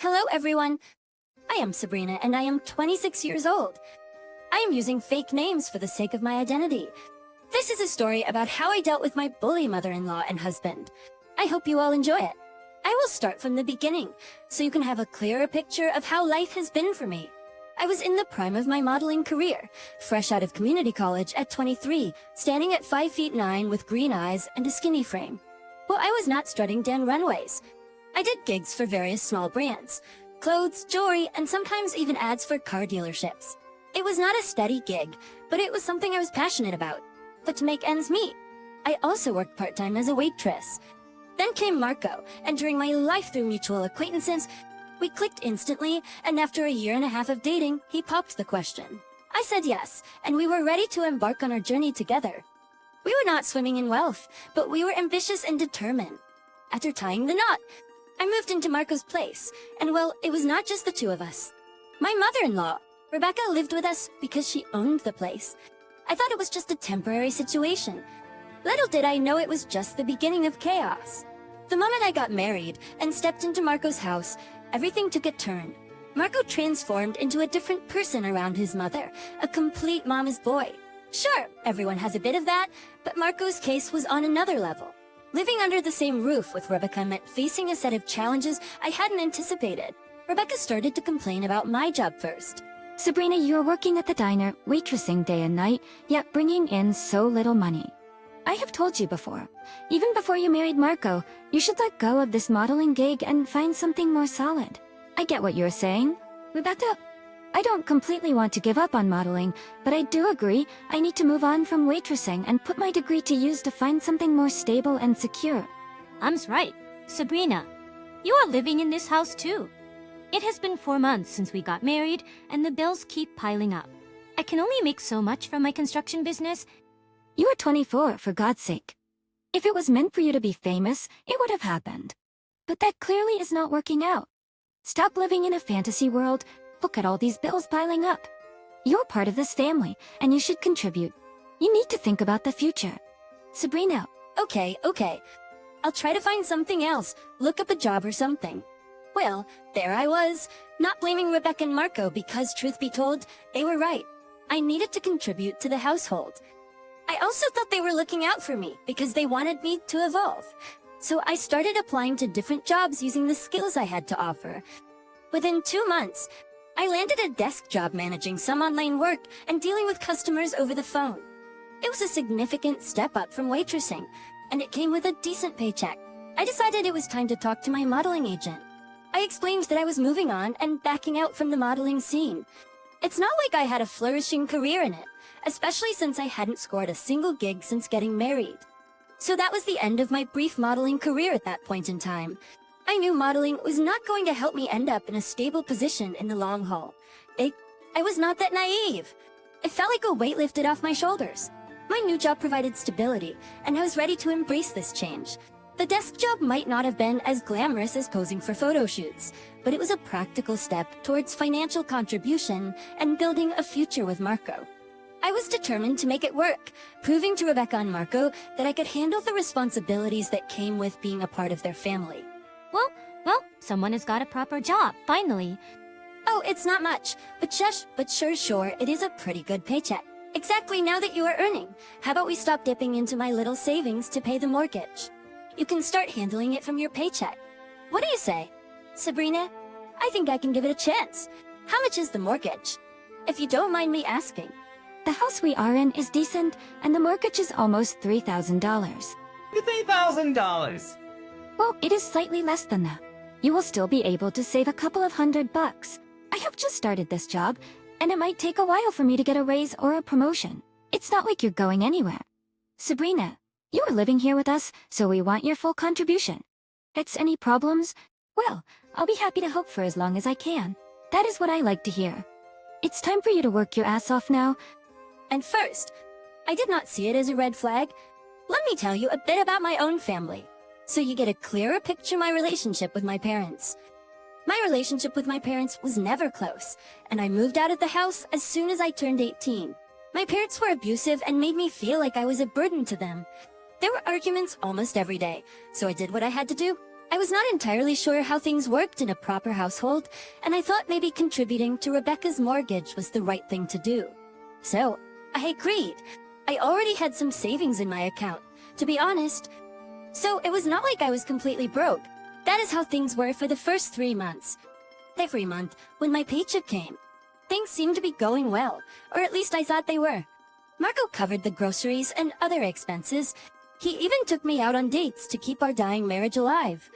Hello everyone! I am Sabrina and I am 26 years old. I am using fake names for the sake of my identity. This is a story about how I dealt with my bully mother-in-law and husband. I hope you all enjoy it. I will start from the beginning, so you can have a clearer picture of how life has been for me. I was in the prime of my modeling career, fresh out of community college at 23, standing at 5 feet 9 with green eyes and a skinny frame. Well, I was not strutting down runways. I did gigs for various small brands, clothes, jewelry, and sometimes even ads for car dealerships. It was not a steady gig, but it was something I was passionate about. But to make ends meet, I also worked part-time as a waitress. Then came Marco, and during my life through mutual acquaintances, we clicked instantly, and after a year and a half of dating, he popped the question. I said yes, and we were ready to embark on our journey together. We were not swimming in wealth, but we were ambitious and determined. After tying the knot, I moved into Marco's place, and well, it was not just the two of us. My mother-in-law, Rebecca, lived with us because she owned the place. I thought it was just a temporary situation. Little did I know it was just the beginning of chaos. The moment I got married and stepped into Marco's house, everything took a turn. Marco transformed into a different person around his mother, a complete mama's boy. Sure, everyone has a bit of that, but Marco's case was on another level. Living under the same roof with Rebecca meant facing a set of challenges I hadn't anticipated. Rebecca started to complain about my job first. Sabrina, you're working at the diner, waitressing day and night, yet bringing in so little money. I have told you before, even before you married Marco, you should let go of this modeling gig and find something more solid. I get what you're saying, Rebecca. I don't completely want to give up on modeling, but I do agree I need to move on from waitressing and put my degree to use to find something more stable and secure. Am's right. Sabrina, you are living in this house too. It has been 4 months since we got married, and the bills keep piling up. I can only make so much from my construction business. You are 24, for God's sake. If it was meant for you to be famous, it would have happened. But that clearly is not working out. Stop living in a fantasy world. Look at all these bills piling up. You're part of this family, and you should contribute. You need to think about the future. Sabrina. Okay. I'll try to find something else, look up a job or something. Well, there I was, not blaming Rebecca and Marco because, truth be told, they were right. I needed to contribute to the household. I also thought they were looking out for me because they wanted me to evolve. So I started applying to different jobs using the skills I had to offer. Within 2 months, I landed a desk job managing some online work and dealing with customers over the phone. It was a significant step up from waitressing, and it came with a decent paycheck. I decided it was time to talk to my modeling agent. I explained that I was moving on and backing out from the modeling scene. It's not like I had a flourishing career in it, especially since I hadn't scored a single gig since getting married. So that was the end of my brief modeling career at that point in time. I knew modeling was not going to help me end up in a stable position in the long haul. I was not that naive. It felt like a weight lifted off my shoulders. My new job provided stability, and I was ready to embrace this change. The desk job might not have been as glamorous as posing for photo shoots, but it was a practical step towards financial contribution and building a future with Marco. I was determined to make it work, proving to Rebecca and Marco that I could handle the responsibilities that came with being a part of their family. Well, someone has got a proper job, finally. Oh, it's not much, but sure, it is a pretty good paycheck. Exactly now that you are earning, how about we stop dipping into my little savings to pay the mortgage? You can start handling it from your paycheck. What do you say? Sabrina, I think I can give it a chance. How much is the mortgage? If you don't mind me asking. The house we are in is decent, and the mortgage is almost $3,000. $3,000! Well, it is slightly less than that. You will still be able to save a couple of $100. I have just started this job, and it might take a while for me to get a raise or a promotion. It's not like you're going anywhere. Sabrina, you are living here with us, so we want your full contribution. It's any problems? Well, I'll be happy to help for as long as I can. That is what I like to hear. It's time for you to work your ass off now. And first, I did not see it as a red flag. Let me tell you a bit about my own family, so you get a clearer picture of my relationship with my parents. My relationship with my parents was never close, and I moved out of the house as soon as I turned 18. My parents were abusive and made me feel like I was a burden to them. There were arguments almost every day, so I did what I had to do. I was not entirely sure how things worked in a proper household, and I thought maybe contributing to Rebecca's mortgage was the right thing to do. So, I agreed. I already had some savings in my account, to be honest. So it was not like I was completely broke. That is how things were for the first 3 months. Every month, when my paycheck came, things seemed to be going well, or at least I thought they were. Marco covered the groceries and other expenses. He even took me out on dates to keep our dying marriage alive.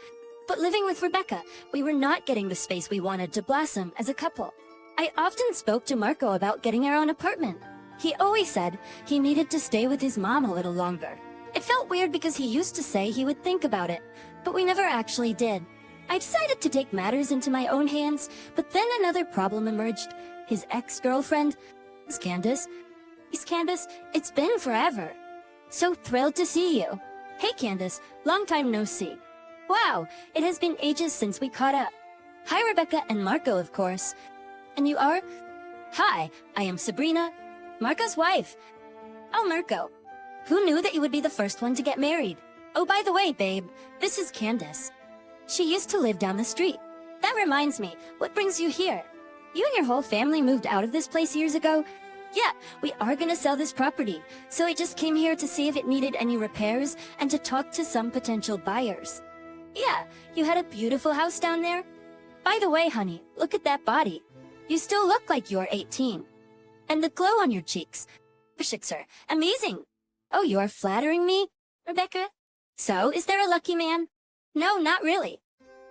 But living with Rebecca, we were not getting the space we wanted to blossom as a couple. I often spoke to Marco about getting our own apartment. He always said he needed to stay with his mom a little longer. It felt weird because he used to say he would think about it, but we never actually did. I decided to take matters into my own hands, but then another problem emerged. His ex-girlfriend, Miss Candace. Miss Candace, it's been forever. So thrilled to see you. Hey Candace, long time no see. Wow, it has been ages since we caught up. Hi Rebecca and Marco, of course. And you are? Hi, I am Sabrina, Marco's wife. Oh, Marco. Who knew that you would be the first one to get married? Oh, by the way, babe, this is Candace. She used to live down the street. That reminds me, what brings you here? You and your whole family moved out of this place years ago? Yeah, we are gonna sell this property, so I just came here to see if it needed any repairs and to talk to some potential buyers. Yeah, you had a beautiful house down there? By the way, honey, look at that body. You still look like you're 18. And the glow on your cheeks. Sir, amazing. Oh, you are flattering me, Rebecca? So, is there a lucky man? No, not really.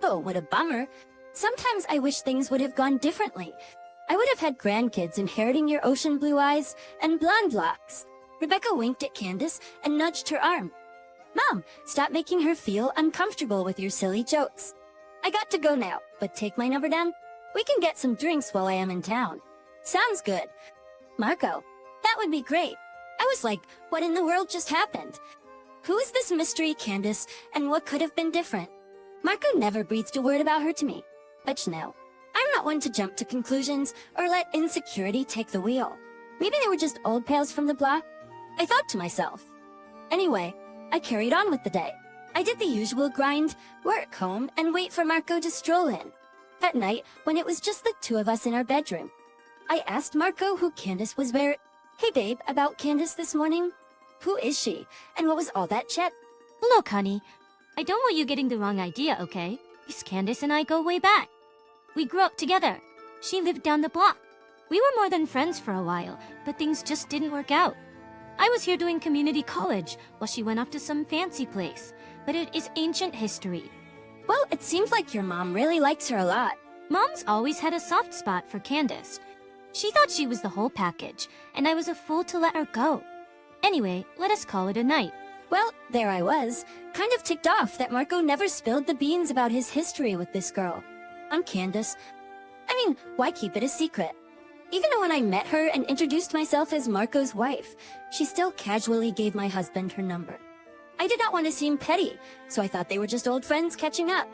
Oh, what a bummer. Sometimes I wish things would have gone differently. I would have had grandkids inheriting your ocean blue eyes and blonde locks. Rebecca winked at Candace and nudged her arm. Mom, stop making her feel uncomfortable with your silly jokes. I got to go now, but take my number down. We can get some drinks while I am in town. Sounds good. Marco, that would be great. I was like, what in the world just happened? Who is this mystery Candace, and what could have been different? Marco never breathed a word about her to me. But no, I'm not one to jump to conclusions or let insecurity take the wheel. Maybe they were just old pals from the block. I thought to myself. Anyway, I carried on with the day. I did the usual grind, work home, and wait for Marco to stroll in. At night, when it was just the two of us in our bedroom, I asked Marco who Candace was Hey babe, about Candace this morning? Who is she? And what was all that chat? Look, honey, I don't want you getting the wrong idea, okay? Miss Candace and I go way back. We grew up together. She lived down the block. We were more than friends for a while, but things just didn't work out. I was here doing community college while she went off to some fancy place, but it is ancient history. Well, it seems like your mom really likes her a lot. Mom's always had a soft spot for Candace. She thought she was the whole package, and I was a fool to let her go. Anyway, let us call it a night. Well, there I was, kind of ticked off that Marco never spilled the beans about his history with this girl. I'm Candace. I mean, why keep it a secret? Even when I met her and introduced myself as Marco's wife, she still casually gave my husband her number. I did not want to seem petty, so I thought they were just old friends catching up.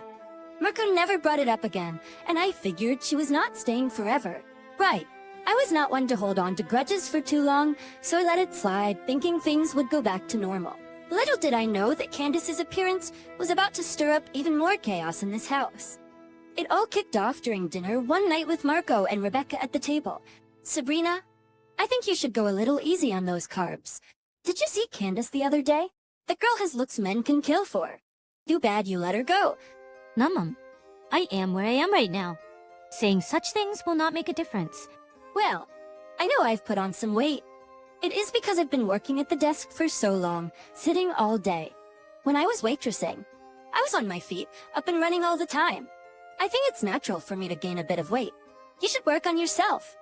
Marco never brought it up again, and I figured she was not staying forever. Right. I was not one to hold on to grudges for too long, so I let it slide, thinking things would go back to normal. Little did I know that Candace's appearance was about to stir up even more chaos in this house. It all kicked off during dinner one night with Marco and Rebecca at the table. Sabrina, I think you should go a little easy on those carbs. Did you see Candace the other day? The girl has looks men can kill for. Too bad you let her go. No, Mom. I am where I am right now. Saying such things will not make a difference. Well, I know I've put on some weight. It is because I've been working at the desk for so long, sitting all day. When I was waitressing, I was on my feet, up and running all the time. I think it's natural for me to gain a bit of weight. You should work on yourself.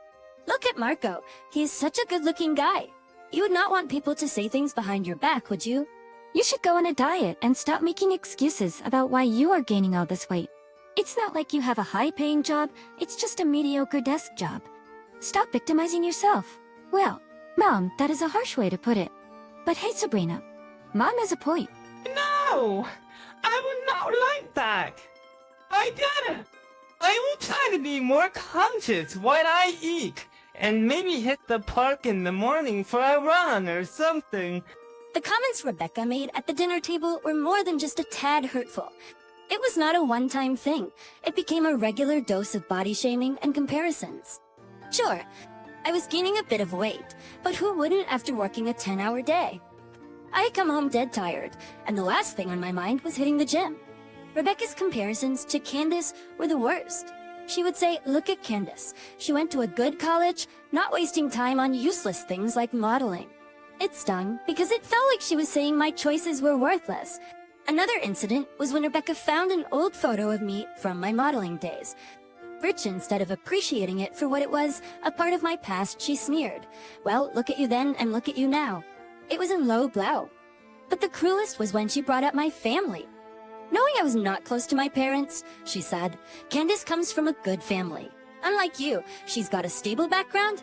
Look at Marco. He is such a good-looking guy. You would not want people to say things behind your back, would you? You should go on a diet and stop making excuses about why you are gaining all this weight. It's not like you have a high-paying job, it's just a mediocre desk job. Stop victimizing yourself. Well, Mom, that is a harsh way to put it. But hey, Sabrina, Mom has a point. No! I would not like that! I get it! I will try to be more conscious what I eat, and maybe hit the park in the morning for a run or something. The comments Rebecca made at the dinner table were more than just a tad hurtful. It was not a one-time thing. It became a regular dose of body shaming and comparisons. Sure, I was gaining a bit of weight, but who wouldn't after working a 10-hour day? I had come home dead tired, and the last thing on my mind was hitting the gym. Rebecca's comparisons to Candace were the worst. She would say, look at Candace. She went to a good college, not wasting time on useless things like modeling. It stung because it felt like she was saying my choices were worthless. Another incident was when Rebecca found an old photo of me from my modeling days. Which instead of appreciating it for what it was, a part of my past, she sneered. Well, look at you then and look at you now. It was a low blow. But the cruelest was when she brought up my family. Knowing I was not close to my parents, she said, Candace comes from a good family. Unlike you, she's got a stable background.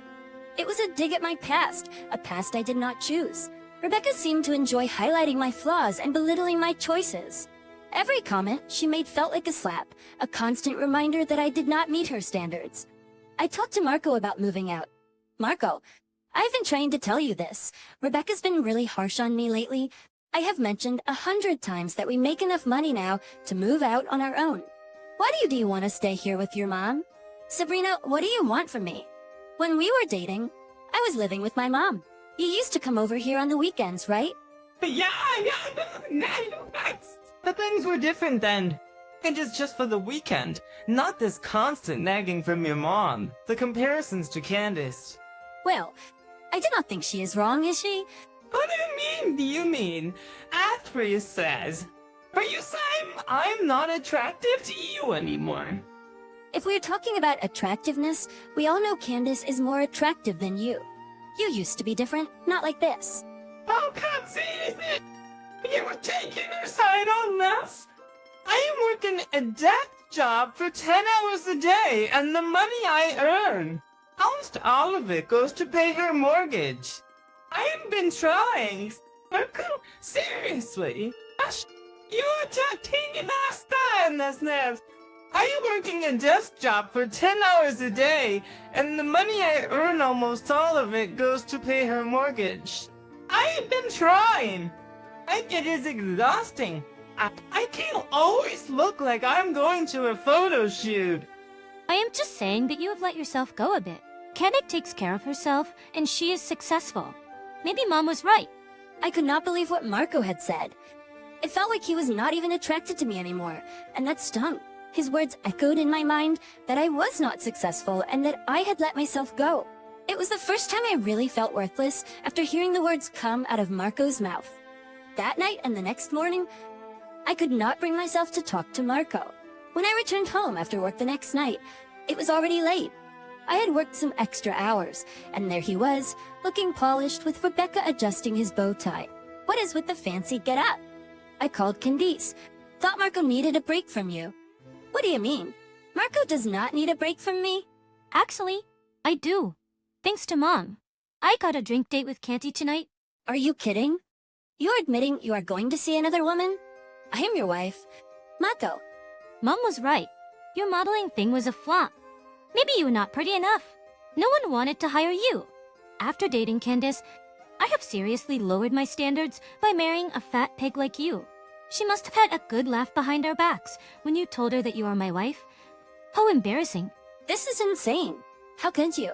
It was a dig at my past, a past I did not choose. Rebecca seemed to enjoy highlighting my flaws and belittling my choices. Every comment she made felt like a slap, a constant reminder that I did not meet her standards. I talked to Marco about moving out. Marco, I've been trying to tell you this. Rebecca's been really harsh on me lately. I have mentioned 100 times that we make enough money now to move out on our own. Why do you want to stay here with your mom? Sabrina, what do you want from me? When we were dating, I was living with my mom. You used to come over here on the weekends, right? Yeah, but things were different then. And it's just for the weekend, not this constant nagging from your mom. The comparisons to Candace. Well, I do not think she is wrong, is she? What do you mean? Asprey says. Are you saying I'm not attractive to you anymore? If we're talking about attractiveness, we all know Candace is more attractive than you. You used to be different, not like this. How come it? You were taking her side on this? I am working a desk job for 10 hours a day, and the money I earn, almost all of it goes to pay her mortgage. I have been trying. Seriously? You are taking our style. I am working a desk job for 10 hours a day, and the money I earn, almost all of it goes to pay her mortgage. I have been trying. It is exhausting. I can't always look like I'm going to a photo shoot. I am just saying that you have let yourself go a bit. Candace takes care of herself, and she is successful. Maybe Mom was right. I could not believe what Marco had said. It felt like he was not even attracted to me anymore, and that stung. His words echoed in my mind that I was not successful and that I had let myself go. It was the first time I really felt worthless after hearing the words come out of Marco's mouth. That night and the next morning, I could not bring myself to talk to Marco. When I returned home after work the next night, it was already late. I had worked some extra hours, and there he was, looking polished with Rebecca adjusting his bow tie. What is with the fancy get-up? I called Candice. Thought Marco needed a break from you. What do you mean? Marco does not need a break from me? Actually, I do. Thanks to Mom. I got a drink date with Canty tonight. Are you kidding? You're admitting you are going to see another woman? I am your wife. Marco. Mom was right. Your modeling thing was a flop. Maybe you were not pretty enough. No one wanted to hire you. After dating Candace, I have seriously lowered my standards by marrying a fat pig like you. She must have had a good laugh behind our backs when you told her that you are my wife. How embarrassing. This is insane. How could you?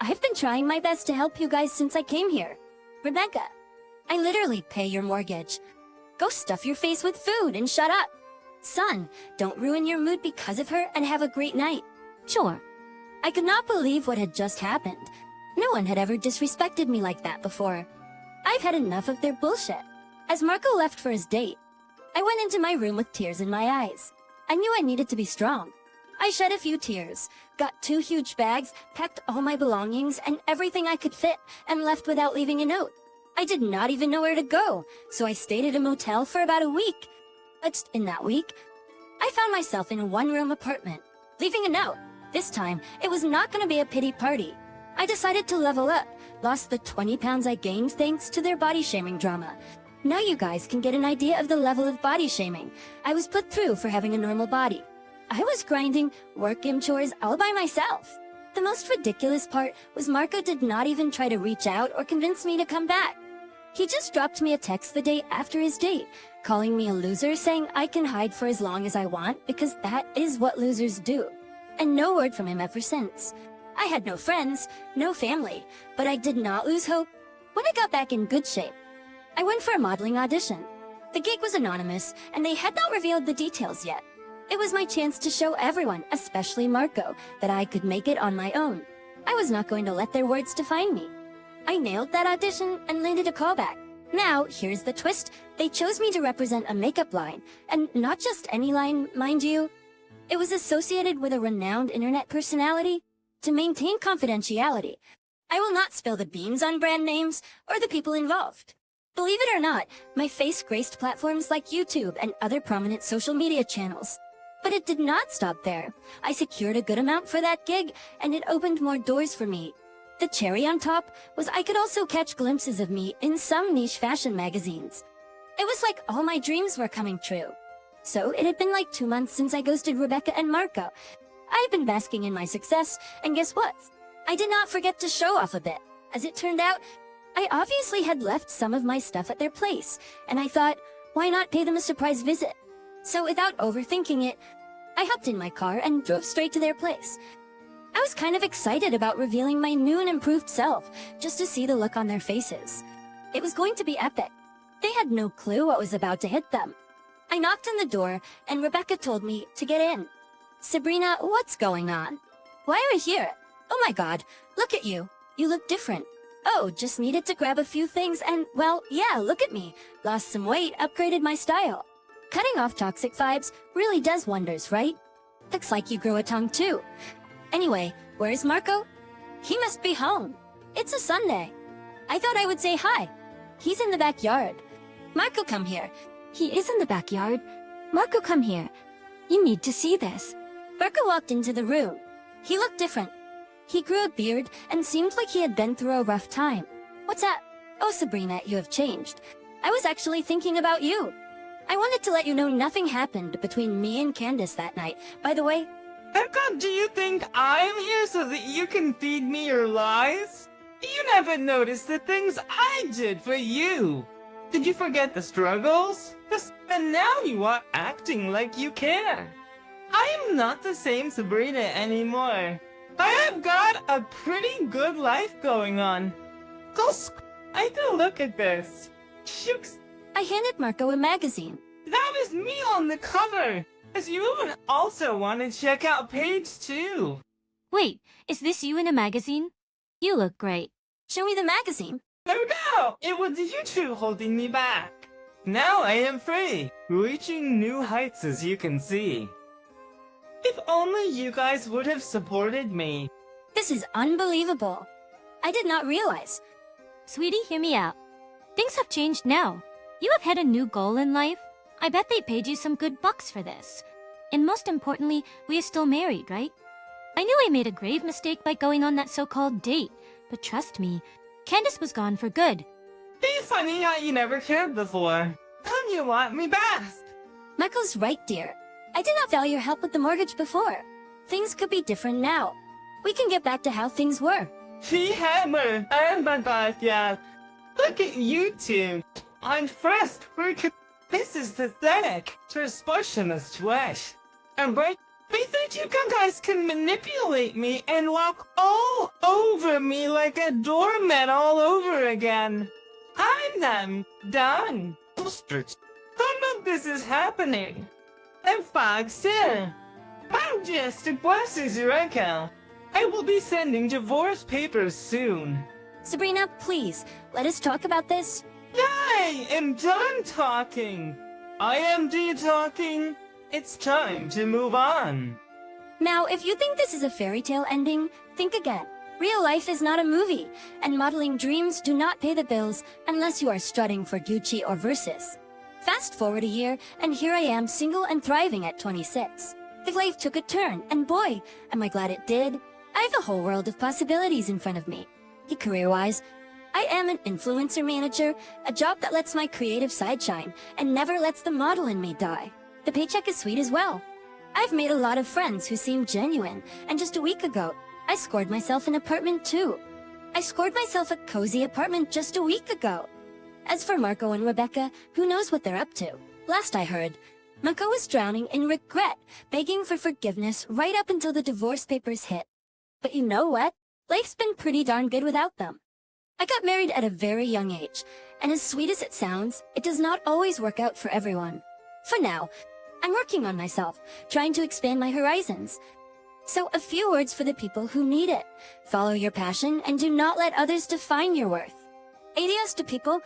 I've been trying my best to help you guys since I came here. Rebecca, I literally pay your mortgage. Go stuff your face with food and shut up. Son, don't ruin your mood because of her and have a great night. Sure. I could not believe what had just happened. No one had ever disrespected me like that before. I've had enough of their bullshit. As Marco left for his date, I went into my room with tears in my eyes. I knew I needed to be strong. I shed a few tears, got 2 huge bags, packed all my belongings and everything I could fit, and left without leaving a note. I did not even know where to go, so I stayed at a motel for about a week. But in that week, I found myself in a 1-room apartment, leaving a note. This time, it was not going to be a pity party. I decided to level up, lost the 20 pounds I gained thanks to their body shaming drama. Now you guys can get an idea of the level of body shaming I was put through for having a normal body. I was grinding, work and chores all by myself. The most ridiculous part was Marco did not even try to reach out or convince me to come back. He just dropped me a text the day after his date, calling me a loser, saying I can hide for as long as I want because that is what losers do. And no word from him ever since. I had no friends, no family, but I did not lose hope. When I got back in good shape, I went for a modeling audition. The gig was anonymous, and they had not revealed the details yet. It was my chance to show everyone, especially Marco, that I could make it on my own. I was not going to let their words define me. I nailed that audition and landed a callback. Now, here's the twist. They chose me to represent a makeup line, and not just any line, mind you. It was associated with a renowned internet personality. To maintain confidentiality, I will not spill the beans on brand names or the people involved. Believe it or not, my face graced platforms like YouTube and other prominent social media channels. But it did not stop there. I secured a good amount for that gig, and it opened more doors for me. The cherry on top was I could also catch glimpses of me in some niche fashion magazines. It was like all my dreams were coming true. So it had been like 2 months since I ghosted Rebecca and Marco. I had been basking in my success, and guess what? I did not forget to show off a bit. As it turned out, I obviously had left some of my stuff at their place, and I thought, why not pay them a surprise visit? So without overthinking it, I hopped in my car and drove straight to their place. I was kind of excited about revealing my new and improved self, just to see the look on their faces. It was going to be epic. They had no clue what was about to hit them. I knocked on the door, and Rebecca told me to get in. Sabrina, what's going on? Why are we here? Oh my god, look at you. You look different. Oh, just needed to grab a few things and, well, yeah, look at me. Lost some weight, upgraded my style. Cutting off toxic vibes really does wonders, right? Looks like you grew a tongue too. Anyway, where's Marco? He must be home. It's a Sunday. I thought I would say hi. He's in the backyard. Marco, come here. He is in the backyard. Marco, come here. You need to see this. Marco walked into the room. He looked different. He grew a beard and seemed like he had been through a rough time. What's that? Oh, Sabrina, you have changed. I was actually thinking about you. I wanted to let you know nothing happened between me and Candace that night. By the way, How come do you think I'm here so that you can feed me your lies? You never noticed the things I did for you. Did you forget the struggles? And now you are acting like you care. I am not the same Sabrina anymore. I have got a pretty good life going on. I can look at this. Shooks, I handed Marco a magazine. that was me on the cover. As you would also want to check out page 2. Wait, is this you in a magazine? You look great. Show me the magazine. No, it was you two holding me back. Now I am free, reaching new heights as you can see. If only you guys would have supported me. This is unbelievable. I did not realize. Sweetie, hear me out. Things have changed now. You have had a new goal in life. I bet they paid you some good bucks for this. And most importantly, we are still married, right? I knew I made a grave mistake by going on that so-called date, but trust me, Candace was gone for good. It's funny how you never cared before. And you want me best. Michael's right, dear. I did not value your help with the mortgage before. Things could be different now. We can get back to how things were. She hammer and my back, yeah. Look at you two. I'm first. This is pathetic. Transportionist trash. And right, we think you guys can manipulate me and walk all over me like a doormat all over again. I'm done. None of this is happening. And Fox here. I'm just a blesses your account. I will be sending divorce papers soon. Sabrina, please, let us talk about this. I am done talking. I am talking. It's time to move on. Now, if you think this is a fairy tale ending, think again. Real life is not a movie, and modeling dreams do not pay the bills unless you are strutting for Gucci or Versus. Fast forward a year, and here I am single and thriving at 26. The life took a turn, and boy, am I glad it did. I have a whole world of possibilities in front of me. Career-wise, I am an influencer manager, a job that lets my creative side shine and never lets the model in me die. The paycheck is sweet as well. I've made a lot of friends who seem genuine, and just a week ago, I scored myself an apartment too. I scored myself a cozy apartment just a week ago. As for Marco and Rebecca, who knows what they're up to? Last I heard, Marco was drowning in regret, begging for forgiveness right up until the divorce papers hit. But you know what? Life's been pretty darn good without them. I got married at a very young age, and as sweet as it sounds, it does not always work out for everyone. For now, I'm working on myself, trying to expand my horizons. So a few words for the people who need it. Follow your passion and do not let others define your worth. Adios to people